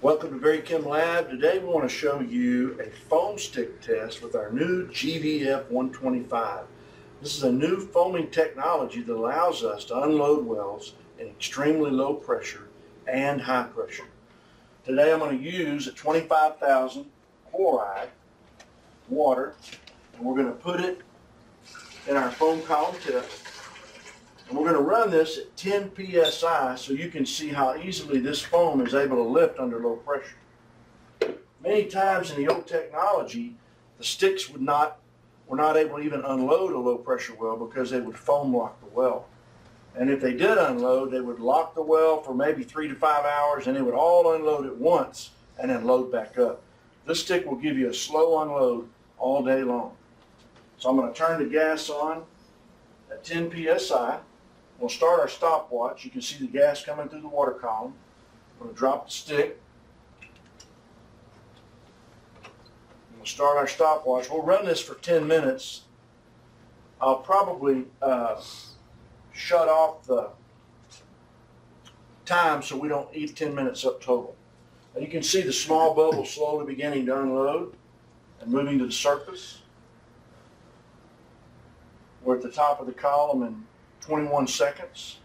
Welcome to Very Chem Lab. Today we want to show you a foam stick test with our new GVF 125. This is a new foaming technology that allows us to unload wells in extremely low pressure and high pressure. Today I'm going to use a 25,000 chloride water, and we're going to put it in our foam column tip. And we're going to run this at 10 psi so you can see how easily this foam is able to lift under low pressure. Many times in the old technology, the sticks were not able to even unload a low pressure well because they would foam lock the well. And if they did unload, they would lock the well for maybe 3 to 5 hours, and it would all unload at once and then load back up. This stick will give you a slow unload all day long. So I'm going to turn the gas on at 10 psi. We'll start our stopwatch. You can see the gas coming through the water column. I'm going to drop the stick. We'll start our stopwatch. We'll run this for 10 minutes. I'll probably shut off the time so we don't eat 10 minutes up total. And you can see the small bubble slowly beginning to unload and moving to the surface. We're at the top of the column in 21 seconds.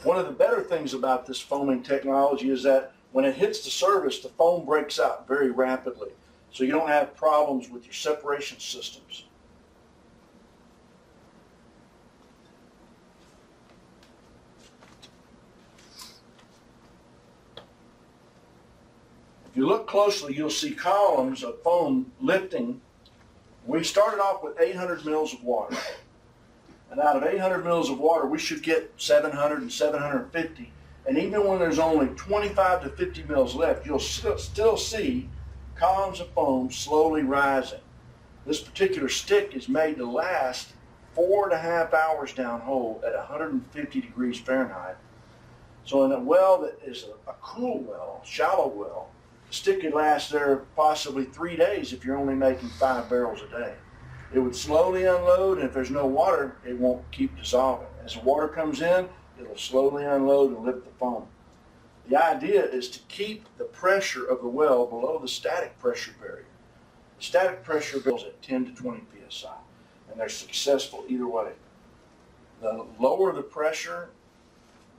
One of the better things about this foaming technology is that when it hits the surface, the foam breaks out very rapidly, so you don't have problems with your separation systems. If you look closely, you'll see columns of foam lifting. We started off with 800 mils of water. And out of 800 mils of water, we should get 700 and 750. And even when there's only 25 to 50 mils left, you'll still see columns of foam slowly rising. This particular stick is made to last 4.5 hours downhole at 150 degrees Fahrenheit. So in a well that is a cool well, shallow well, the stick could last there possibly 3 days if you're only making 5 barrels a day. It would slowly unload, and if there's no water, it won't keep dissolving. As the water comes in, it'll slowly unload and lift the foam. The idea is to keep the pressure of the well below the static pressure barrier. The static pressure barrier is at 10 to 20 psi, and they're successful either way. The lower the pressure,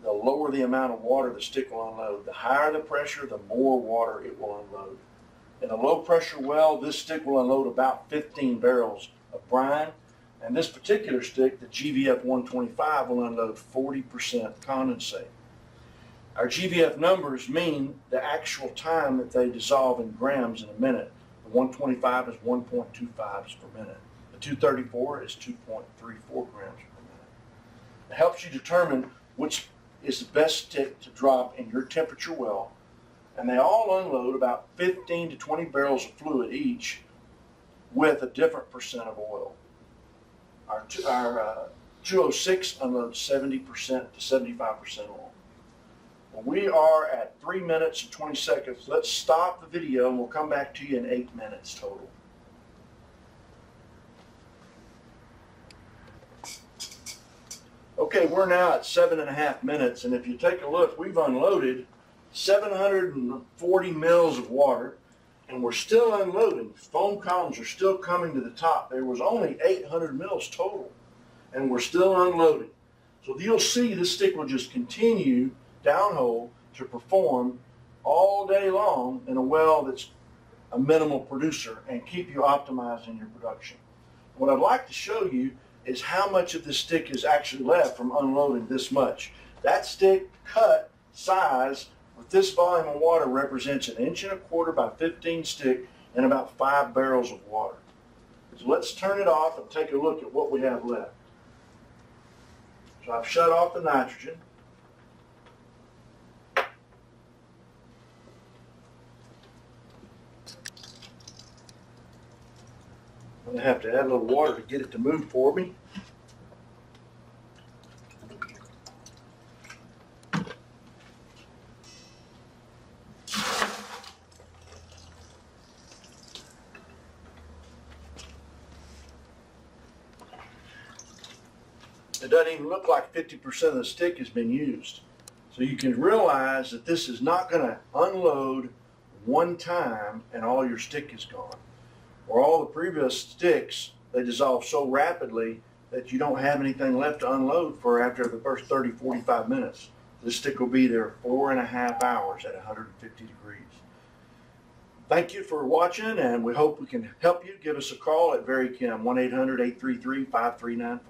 the lower the amount of water the stick will unload. The higher the pressure, the more water it will unload. In a low pressure well, this stick will unload about 15 barrels of brine, and this particular stick, the GVF 125, will unload 40% condensate. Our GVF numbers mean the actual time that they dissolve in grams in a minute. The 125 is 1.25 per minute. The 234 is 2.34 grams per minute. It helps you determine which is the best stick to drop in your temperature well, and they all unload about 15 to 20 barrels of fluid each with a different percent of oil. Our 206 unloads 70% to 75% oil. Well, we are at 3 minutes and 20 seconds. Let's stop the video and we'll come back to you in 8 minutes total. Okay, we're now at 7.5 minutes, and if you take a look, we've unloaded 740 mils of water, and we're still unloading. Foam columns are still coming to the top. There was only 800 mils total, and we're still unloading. So you'll see this stick will just continue downhole to perform all day long in a well that's a minimal producer and keep you optimized in your production. What I'd like to show you is how much of this stick is actually left from unloading this much. That stick cut size with this volume of water represents 1.25 inches by 15 stick and about 5 barrels of water. So let's turn it off and take a look at what we have left. So I've shut off the nitrogen. I'm going to have to add a little water to get it to move for me. It doesn't even look like 50% of the stick has been used. So you can realize that this is not going to unload one time and all your stick is gone. Or all the previous sticks, they dissolve so rapidly that you don't have anything left to unload for after the first 30, 45 minutes. This stick will be there 4.5 hours at 150 degrees. Thank you for watching, and we hope we can help you. Give us a call at VeryChem, 1-800-833-5394.